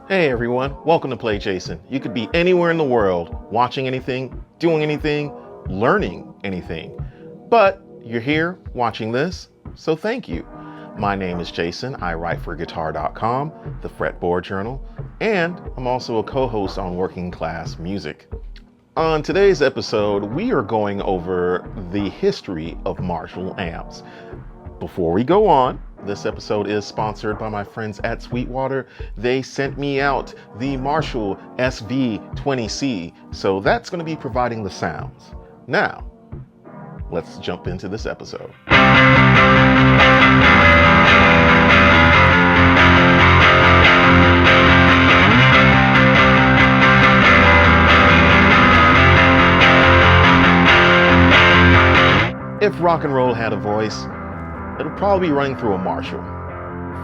Hey everyone, welcome to PlayJason. You could be anywhere in the world, watching anything, doing anything, learning anything. But you're here watching this, so thank you. My name is Jason. I write for guitar.com, the fretboard journal, and I'm also a co-host on Working Class Music. On today's episode, we are going over the history of Marshall amps. Before we go on, this episode is sponsored by my friends at Sweetwater. They sent me out the Marshall SV20C, so that's going to be providing the sounds. Now, let's jump into this episode. If rock and roll had a voice, it'll probably be running through a Marshall.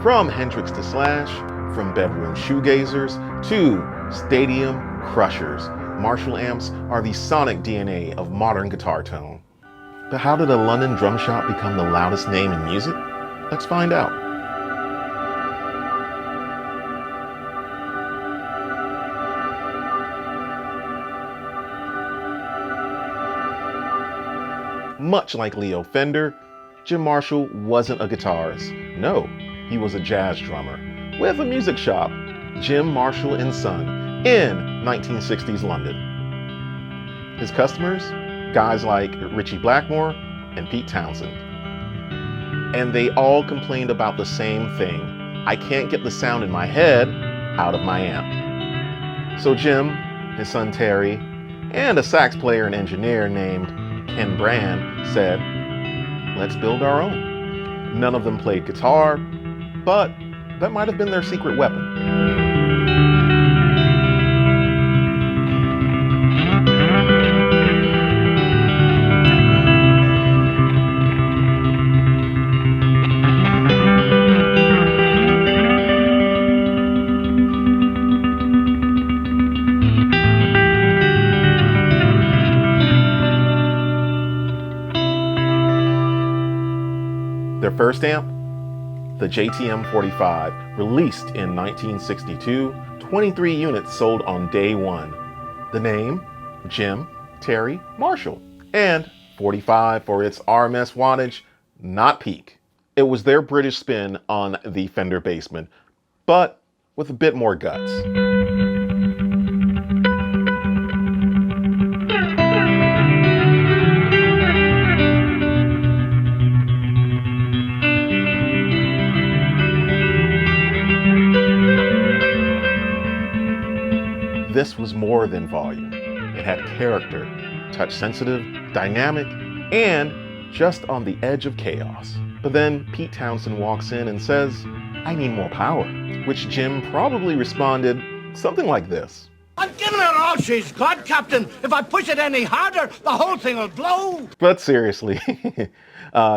From Hendrix to Slash, from bedroom shoegazers to stadium crushers, Marshall amps are the sonic DNA of modern guitar tone. But how did a London drum shop become the loudest name in music? Let's find out. Much like Leo Fender, Jim Marshall wasn't a guitarist. No, he was a jazz drummer with a music shop, Jim Marshall & Son, in 1960s London. His customers, guys like Ritchie Blackmore and Pete Townshend. And they all complained about the same thing. I can't get the sound in my head out of my amp. So Jim, his son Terry, and a sax player and engineer named Ken Brand said, let's build our own. None of them played guitar, but that might have been their secret weapon. Their first amp, the JTM 45, released in 1962, 23 units sold on day one. The name, Jim Terry Marshall, and 45 for its RMS wattage, not peak. It was their British spin on the Fender Bassman, but with a bit more guts. This was more than volume. It had character, touch sensitive, dynamic, and just on the edge of chaos. But then Pete Townshend walks in and says, I need more power, which Jim probably responded something like this. I'm giving her all she's got, Captain. If I push it any harder, the whole thing will blow. But seriously,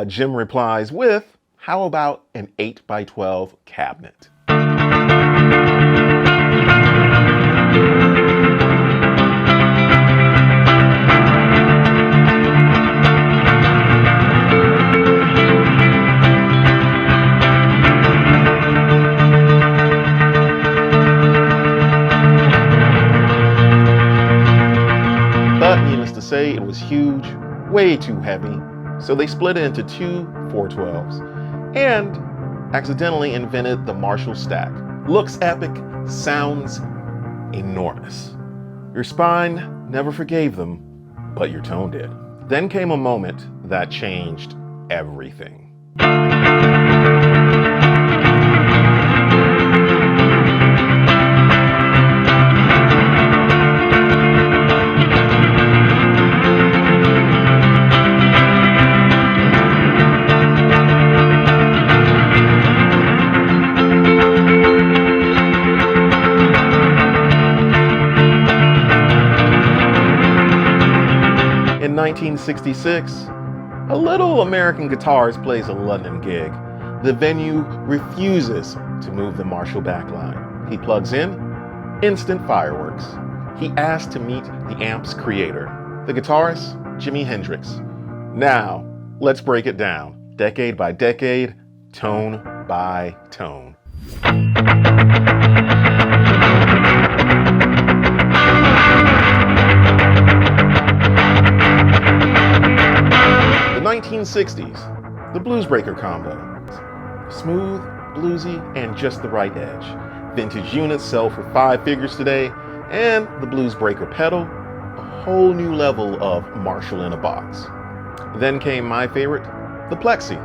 Jim replies with, how about an 8x12 cabinet? But needless to say, it was huge, way too heavy, so they split it into two 412s and accidentally invented the Marshall stack. Looks epic, sounds enormous. Your spine never forgave them, but your tone did. Then came a moment that changed everything. In 1966, a little American guitarist plays a London gig. The venue refuses to move the Marshall backline. He plugs in, instant fireworks. He asks to meet the amp's creator, the guitarist, Jimi Hendrix. Now, let's break it down, decade by decade, tone by tone. 1960s, the Bluesbreaker combo. Smooth, bluesy, and just the right edge. Vintage units sell for 5 figures today, and the Bluesbreaker pedal, a whole new level of Marshall in a box. Then came my favorite, the Plexi,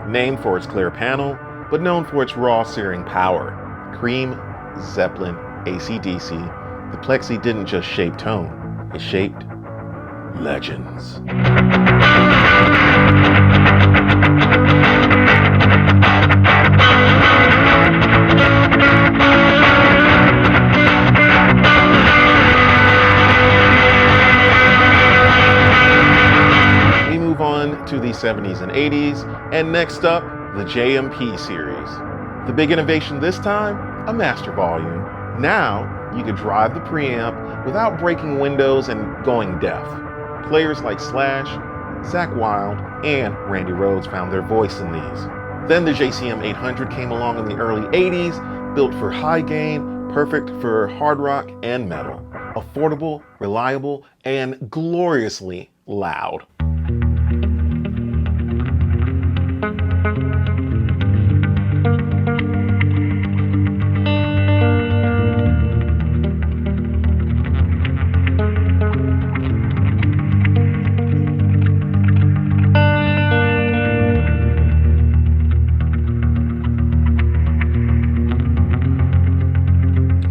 named for its clear panel, but known for its raw searing power. Cream, Zeppelin, AC/DC, the Plexi didn't just shape tone, it shaped legends. We move on to the 70s and 80s, and next up, the JMP series. The big innovation this time, a master volume. Now, you could drive the preamp without breaking windows and going deaf. Players like Slash, Zakk Wylde, and Randy Rhoads found their voice in these. Then the JCM 800 came along in the early 80s, built for high gain, perfect for hard rock and metal. Affordable, reliable, and gloriously loud.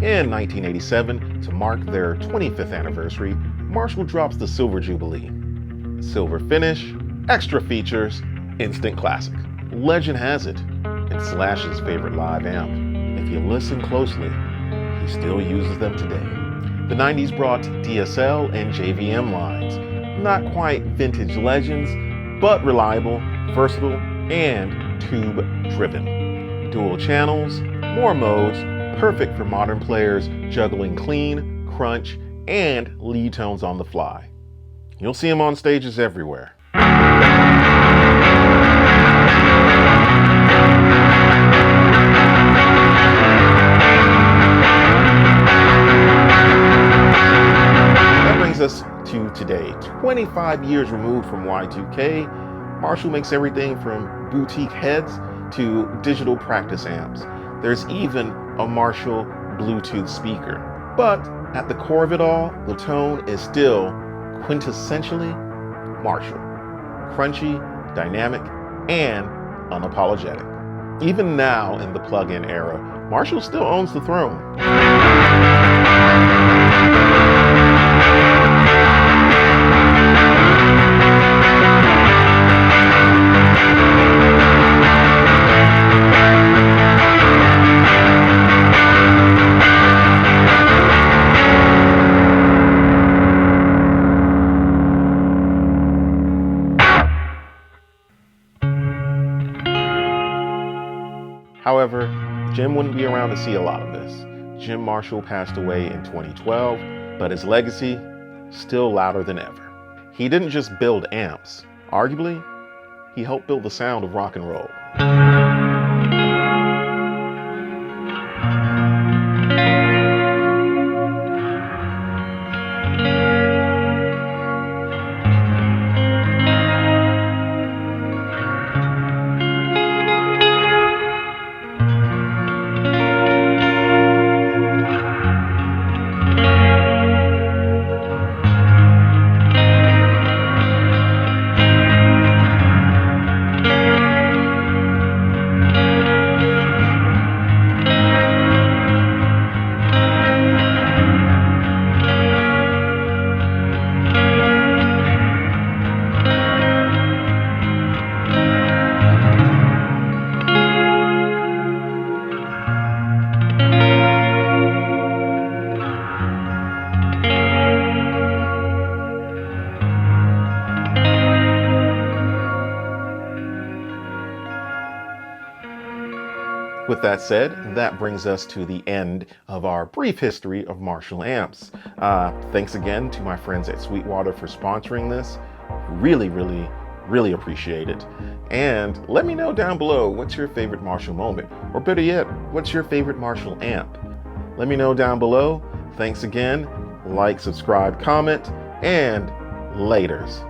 In 1987, to mark their 25th anniversary, Marshall drops the Silver Jubilee. Silver finish, extra features, instant classic. Legend has it, it's Slash's favorite live amp. If you listen closely, he still uses them today. The 90s brought DSL and JVM lines. Not quite vintage legends, but reliable, versatile, and tube-driven. Dual channels, more modes, perfect for modern players juggling clean, crunch, and lead tones on the fly. You'll see them on stages everywhere. That brings us to today. 25 years removed from Y2K, Marshall makes everything from boutique heads to digital practice amps. There's even a Marshall Bluetooth speaker. But at the core of it all, the tone is still quintessentially Marshall. Crunchy, dynamic, and unapologetic. Even now in the plug-in era, Marshall still owns the throne. However, Jim wouldn't be around to see a lot of this. Jim Marshall passed away in 2012, but his legacy, still louder than ever. He didn't just build amps. Arguably, he helped build the sound of rock and roll. With that said, that brings us to the end of our brief history of Marshall amps. Thanks again to my friends at Sweetwater for sponsoring this. Really appreciate it. And let me know down below, what's your favorite Marshall moment? Or better yet, what's your favorite Marshall amp? Let me know down below. Thanks again. Like, subscribe, comment, and laters.